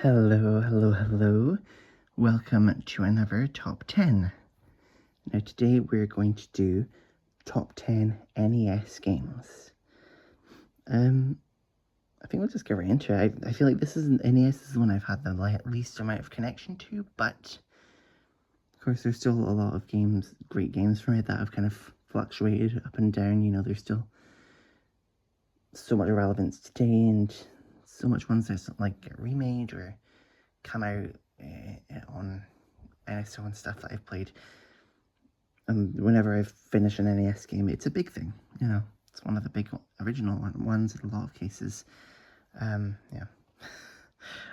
Hello, hello, hello. Welcome to another Top 10. Now today we're going to do Top 10 NES games. I think we'll just get right into it. I feel like this is NES is the one I've had the least amount of connection to, but of course there's still a lot of games, great games from it that have kind of fluctuated up and down. You know, there's still so much relevance today and so much ones that like get remade or come out on NSO and stuff that I've played. Whenever I finish an NES game, it's a big thing, you know. It's one of the big original ones in a lot of cases. Yeah.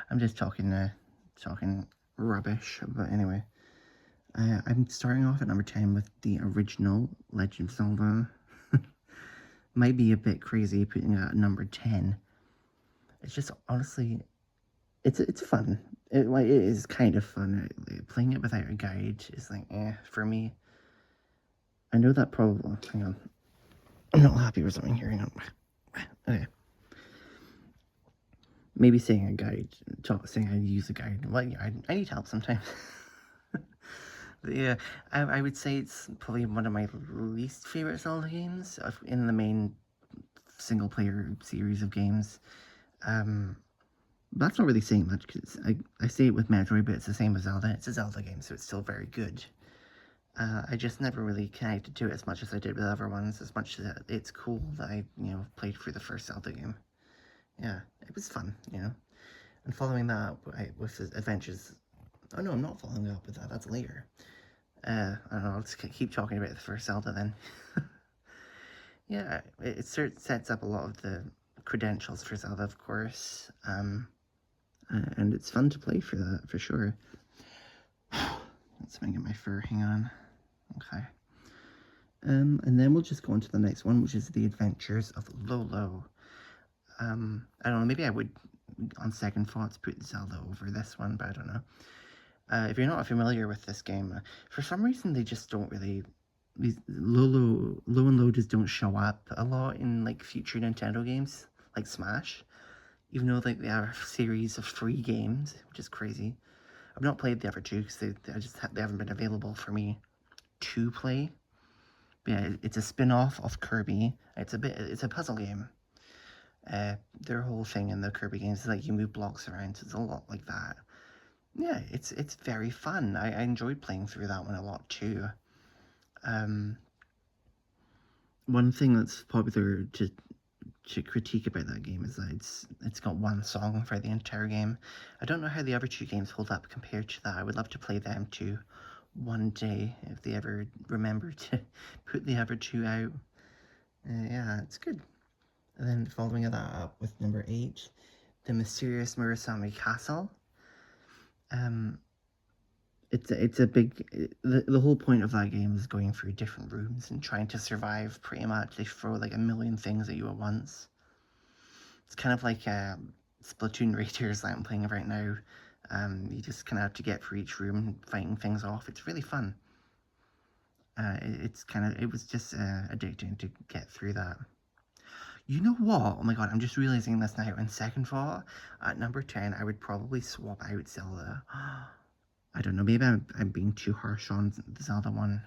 I'm just talking rubbish, but anyway. I'm starting off at number 10 with the original Legend of Zelda. Might be a bit crazy putting it at number 10. It's just, honestly, it's fun. It is kind of fun. Playing it without a guide is like, for me. I know that probably, hang on. I'm not happy with something here, hang on. Okay. Maybe saying a guide, saying I use a guide. Well, yeah, I need help sometimes. Yeah, I would say it's probably one of my least favorite Zelda games in the main single-player series of games. That's not really saying much, because I say it with Metroid, but it's the same as Zelda. It's a Zelda game, so it's still very good. I just never really connected to it as much as I did with other ones, as much as it's cool that I, played through the first Zelda game. Yeah, it was fun, And following that up with the adventures... Oh no, I'm not following up with that, that's later. I don't know, I'll just keep talking about the first Zelda then. Yeah, it sets up a lot of the credentials for Zelda, of course. And it's fun to play for that, for sure. Let's get my fur, hang on. Okay. And then we'll just go on to the next one, which is The Adventures of Lolo. I don't know, maybe I would, on second thoughts, put Zelda over this one, but I don't know. If you're not familiar with this game, for some reason they just don't really... Low and Low just don't show up a lot in, like, future Nintendo games, like Smash. Even though, like, they have a series of free games, which is crazy. I've not played the other two, because they haven't been available for me to play. But yeah, it's a spin-off of Kirby. It's a puzzle game. Their whole thing in the Kirby games is like you move blocks around, so it's a lot like that. Yeah, it's very fun. I enjoyed playing through that one a lot too. One thing that's popular to critique about that game is that it's got one song for the entire game. I don't know how the other two games hold up compared to that. I would love to play them too one day if they ever remember to put the other two out. Yeah, it's good. And then following that up with number 8, The Mysterious Murasame Castle. It's a big... The whole point of that game is going through different rooms and trying to survive, pretty much. They throw like a million things at you at once. It's kind of like Splatoon Raiders that I'm playing right now. You just kind of have to get through each room fighting things off. It's really fun. It was just addicting to get through that. You know what? Oh my god, I'm just realizing this now. In second thought, at number 10, I would probably swap out Zelda. I don't know, maybe I'm being too harsh on the Zelda one.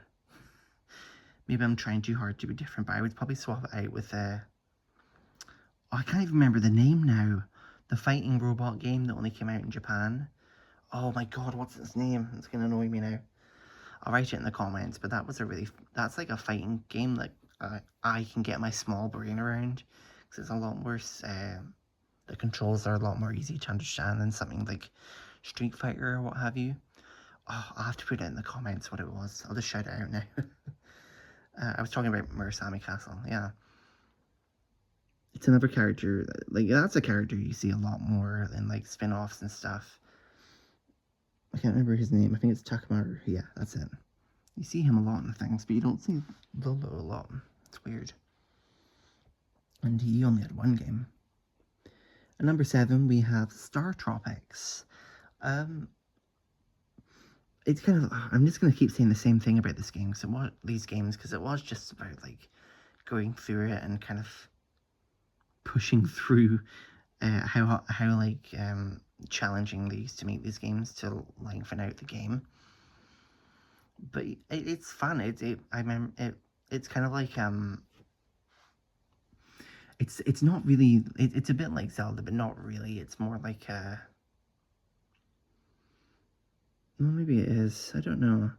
Maybe I'm trying too hard to be different, but I would probably swap it out with oh, I can't even remember the name now. The fighting robot game that only came out in Japan. Oh my god, what's its name? It's gonna annoy me now. I'll write it in the comments, but that's like a fighting game that I can get my small brain around, because it's a lot worse. The controls are a lot more easy to understand than something like Street Fighter or what have you. Oh, I'll have to put it in the comments what it was. I'll just shout it out now. I was talking about Murasame Castle, yeah. It's another character, like, that's a character you see a lot more in, like, spin-offs and stuff. I can't remember his name. I think it's Takamaru. Yeah, that's it. You see him a lot in things, but you don't see Lolo a lot. It's weird. And he only had one game. At number 7, we have Star Tropics. It's kind of... I'm just going to keep saying the same thing about this game, because it was just about, like, going through it and kind of pushing through how like challenging they used to make these games to lengthen out the game. But it's fun. I remember it's kind of like it's not really it's a bit like Zelda, but not really. It's more like well, maybe it is. I don't know.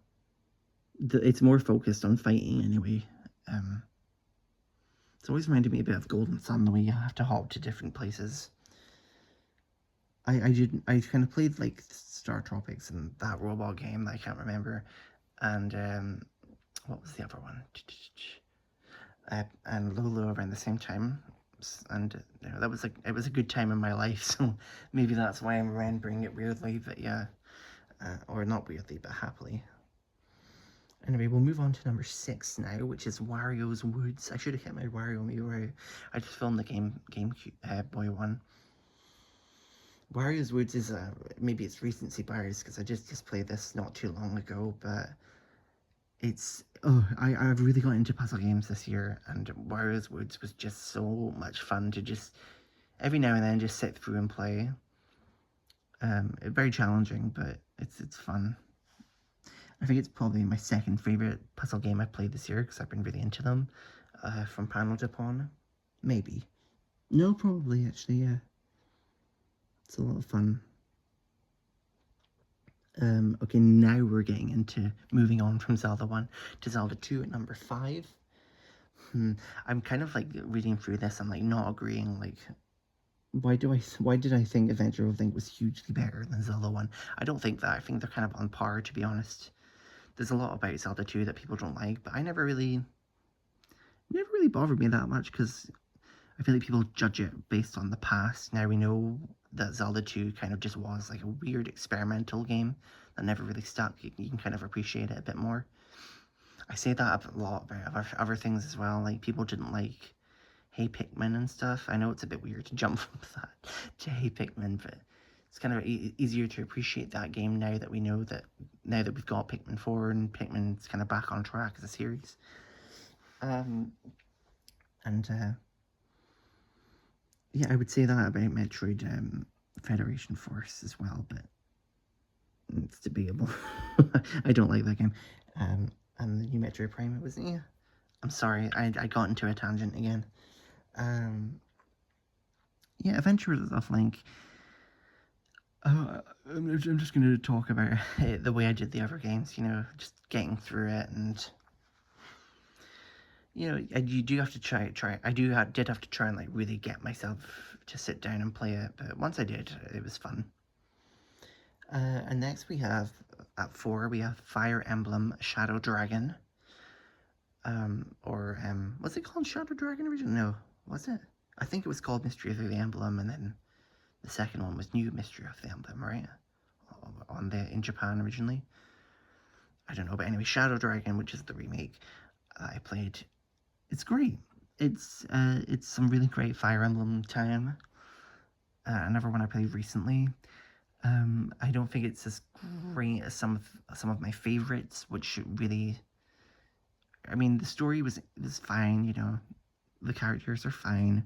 It's more focused on fighting anyway. Um, it's always reminded me a bit of Golden Sun, the way you have to hop to different places. I kind of played like Star Tropics and that robot game that I can't remember, and what was the other one? And Lolo around the same time, and you know, that was like it was a good time in my life, so maybe that's why I'm remembering it weirdly. But yeah, or not weirdly, but happily. Anyway, we'll move on to number 6 now, which is Wario's Woods. I should have kept my Wario Miiveroo. I just filmed the Game Boy one. Wario's Woods is maybe it's recency bias because I just played this not too long ago, but it's I've really got into puzzle games this year, and Wario's Woods was just so much fun to just every now and then just sit through and play. Very challenging, but it's fun. I think it's probably my second favourite puzzle game I played this year because I've been really into them. From Panel to Pawn. Maybe. No, probably, actually, yeah. It's a lot of fun. Okay, now we're getting into moving on from Zelda 1 to Zelda 2 at number 5. I'm kind of like reading through this, I'm like not agreeing, like why did I think Adventure of Link was hugely better than Zelda 1? I don't think that. I think they're kind of on par, to be honest. There's a lot about Zelda 2 that people don't like, but I never really bothered me that much because I feel like people judge it based on the past. Now we know that Zelda 2 kind of just was like a weird experimental game that never really stuck. You can kind of appreciate it a bit more. I say that a lot about other things as well. Like people didn't like Hey Pikmin and stuff. I know it's a bit weird to jump from that to Hey Pikmin, but it's kind of easier to appreciate that game now that we know that now that we've got Pikmin 4 and Pikmin's kind of back on track as a series. Yeah, I would say that about Metroid Federation Force as well, but it's debatable. I don't like that game. And the new Metroid Prime, it was, yeah. I'm sorry, I got into a tangent again. Yeah, Adventures of Link. I'm just going to talk about it the way I did the other games, you know, just getting through it and you know, you do have to try. Did have to try and like really get myself to sit down and play it, but once I did, it was fun. And next we have at 4 we have Fire Emblem Shadow Dragon. Was it called Shadow Dragon originally? No, was it? I think it was called Mystery of the Emblem, and then the second one was New Mystery of the Emblem, right? In Japan originally. I don't know, but anyway, Shadow Dragon, which is the remake I played. It's great. It's some really great Fire Emblem time. Another one I played recently. I don't think it's as great as some of my favorites, which really. I mean, the story was fine. You know, the characters are fine.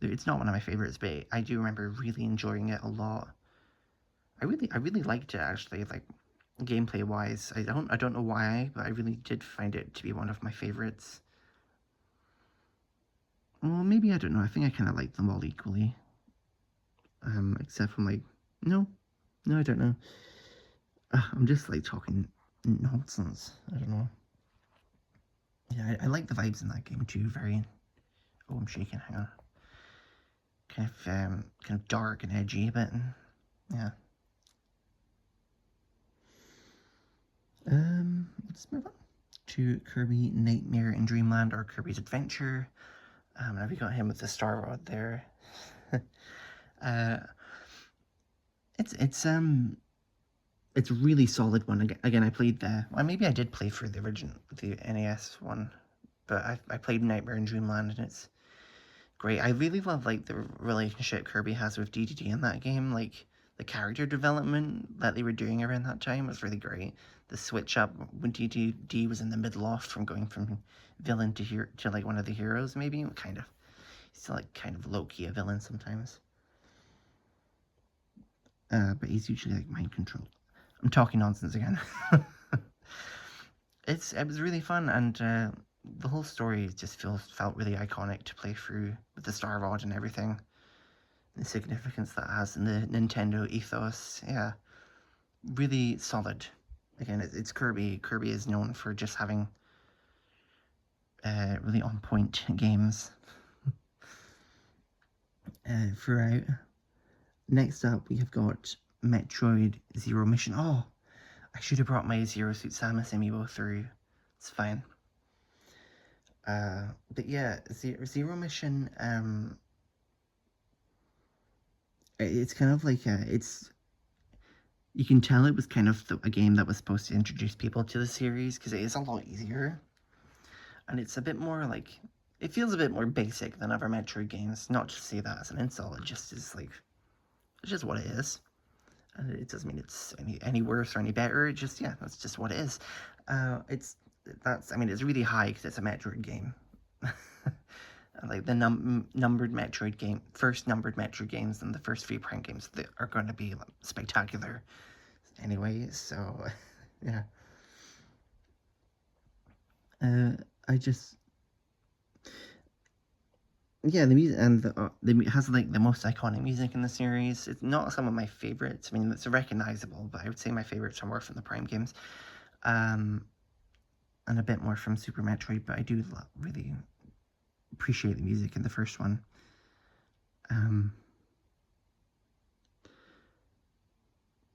It's not one of my favorites, but I do remember really enjoying it a lot. I really liked it actually. Like gameplay wise, I don't know why, but I really did find it to be one of my favorites. Well, maybe I don't know. I think I kind of like them all equally. Except from like, no, I don't know. I'm just like talking nonsense. I don't know. Yeah, I like the vibes in that game too. Very. Oh, I'm shaking. Hang on. Kind of dark and edgy a bit. And, yeah. Let's move on to Kirby Nightmare in Dreamland or Kirby's Adventure. Now we got him with the Star Rod there. It's a really solid one. Again, I played well, maybe I did play for the NES one, but I played Nightmare in Dreamland, and it's great. I really love like the relationship Kirby has with DDD in that game. Like the character development that they were doing around that time was really great. The switch up when DDD was in the mid-loft from going from villain to like one of the heroes, maybe kind of. He's still like kind of low-key a villain sometimes. but he's usually like mind controlled. I'm talking nonsense again. It was really fun, and the whole story just felt really iconic to play through with the Star Rod and everything. The significance that has in the Nintendo ethos, yeah, really solid. Again, it's Kirby. Kirby is known for just having really on point games throughout. Next up, we have got Metroid Zero Mission. Oh, I should have brought my Zero Suit Samus amiibo through. It's fine. But yeah, Zero Mission. It's kind of like it's. You can tell it was kind of a game that was supposed to introduce people to the series because it is a lot easier, and it's a bit more like it feels a bit more basic than other Metroid games. Not to say that as an insult, it just is like it's just what it is. It doesn't mean it's any worse or any better. It just yeah, that's just what it is. It's it's really high because it's a Metroid game. Like the numbered Metroid game, first numbered Metroid games and the first 3 Prime games that are going to be spectacular. Anyway, so yeah. I just yeah, the music and it has like the most iconic music in the series. It's not some of my favorites. I mean, it's recognizable, but I would say my favorites are more from the Prime games, and a bit more from Super Metroid. But I do really appreciate the music in the first one.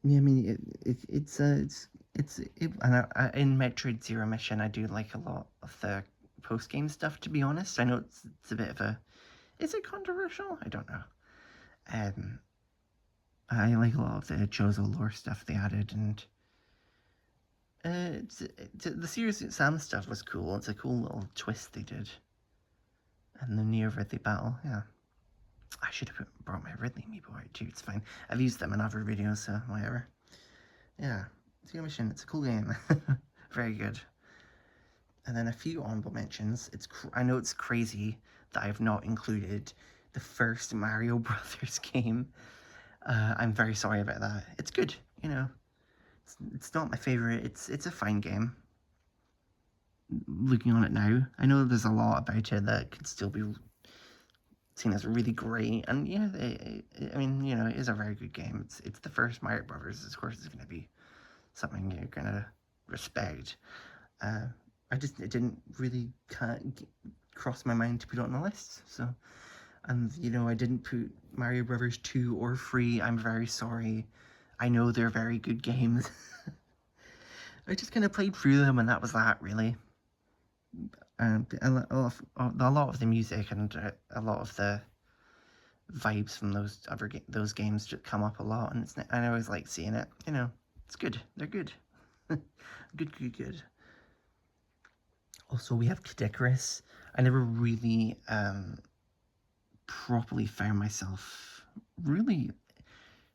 Yeah, I mean, and in Metroid Zero Mission, I do like a lot of the post game stuff. To be honest, I know it's a bit of a, is it controversial? I don't know. Um, I like a lot of the Chozo lore stuff they added, and the Serious Sam stuff was cool. It's a cool little twist they did, and the Neo Ridley battle, yeah. I should have brought my Ridley amiibo out too. It's fine. I've used them in other videos, so whatever. Yeah, Zero Mission. It's a cool game. Very good. And then a few honorable mentions. I know it's crazy that I've not included the first Mario Brothers game. I'm very sorry about that. It's good, you know. It's not my favorite. It's a fine game. Looking on it now, I know there's a lot about it that could still be seen as really great, and yeah, I mean, you know, it is a very good game. It's the first Mario Brothers. Of course, it's going to be something you're going to respect. It didn't really cross my mind to put it on the list. So, and you know, I didn't put Mario Brothers 2 or 3. I'm very sorry. I know they're very good games. I just kind of played through them, and that was that, really. A lot of the music and a lot of the vibes from those games just come up a lot, and I always like seeing it. You know, it's good. They're good. Good. Also, we have Kid Icarus. I never really properly found myself really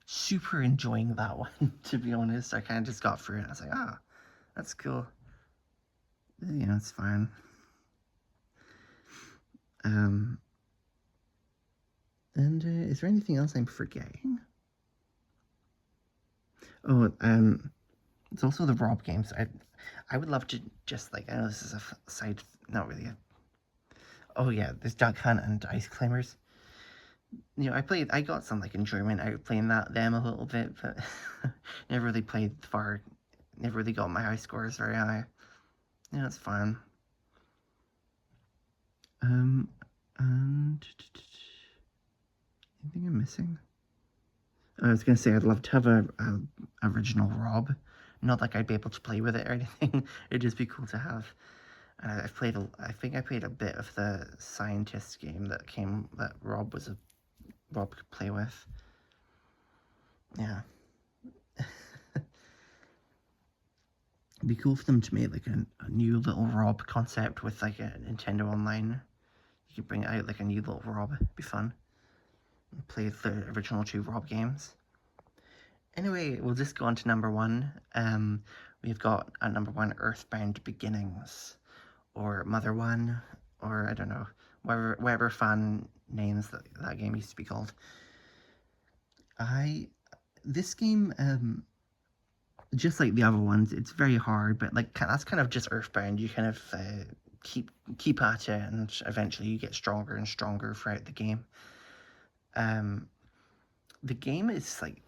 super enjoying that one, to be honest. I kind of just got through it and I was like, that's cool. You know, it's fine. And is there anything else I'm forgetting? Oh, it's also the Rob games. I would love to just like, I know this is a side, not really oh yeah, there's Duck Hunt and Ice Climbers. You know, I got some like enjoyment out of playing them a little bit, but never really played far, never really got my high scores very high. Yeah, it's fine. And anything I'm missing? I was gonna say I'd love to have a original Rob. Not like I'd be able to play with it or anything. It'd just be cool to have. And I think I played a bit of the scientist game that Rob could play with. Yeah. It'd be cool for them to make like a new little Rob concept with like a Nintendo Online. You could bring out like a new little Rob. It'd be fun. Play the original 2 Rob games. Anyway, we'll just go on to number 1. We've got at number 1 Earthbound Beginnings, or Mother 1, or I don't know, whatever fan names that game used to be called. this game, just like the other ones, it's very hard, but like that's kind of just Earthbound. You kind of keep keep at it, and eventually you get stronger and stronger throughout the game. Um, the game is like,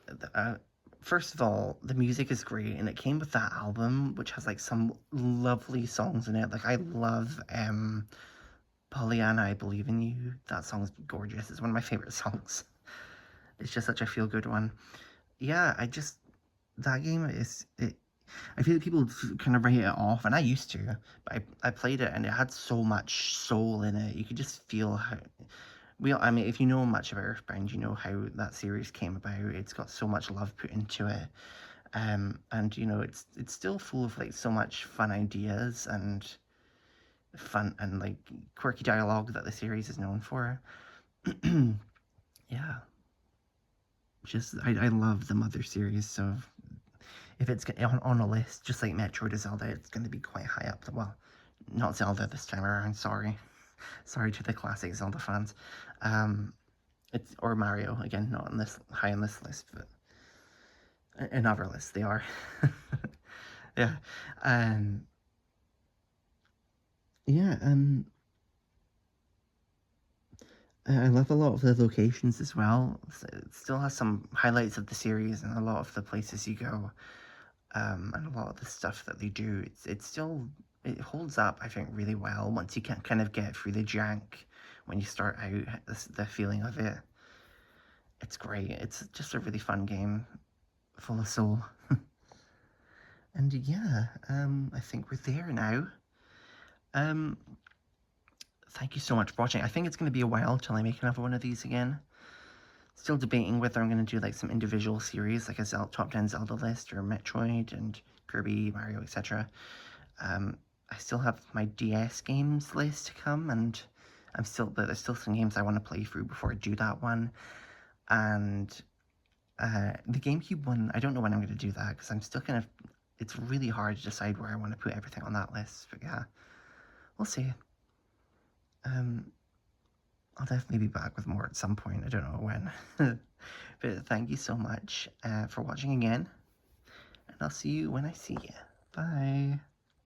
first of all, the music is great, and it came with that album, which has like some lovely songs in it. Like I love Pollyanna, I Believe in You. That song's gorgeous. It's one of my favorite songs. It's just such a feel good one. Yeah, that game is it. I feel like people kind of write it off, and I used to, but I played it and it had so much soul in it. You could just feel how I mean, if you know much about Earthbound, you know how that series came about. It's got so much love put into it, and it's still full of like so much fun ideas and fun and like quirky dialogue that the series is known for. Yeah, just I love the Mother series, so if it's on a list, just like Metroid or Zelda, it's going to be quite high up. Well, not Zelda this time around. Sorry, sorry to the classic Zelda fans. It's or Mario again, not on this high on this list, but in other lists they are. Yeah, um, yeah. I love a lot of the locations as well. It still has some highlights of the series and a lot of the places you go. And a lot of the stuff that they do, it's still it holds up. I think really well once you can kind of get through the jank. When you start out, the feeling of it, it's great. It's just a really fun game, full of soul. And yeah, I think we're there now. Um, Thank you so much for watching. I think it's going to be a while till I make another one of these again. Still debating whether I'm going to do like some individual series, like a top 10 Zelda list or Metroid and Kirby, Mario, etc. I still have my DS games list to come, and but there's still some games I want to play through before I do that one. And the GameCube one, I don't know when I'm going to do that because I'm still kind of. It's really hard to decide where I want to put everything on that list. But yeah, we'll see. I'll definitely be back with more at some point. I don't know when. But thank you so much for watching again, and I'll see you when I see you. Bye.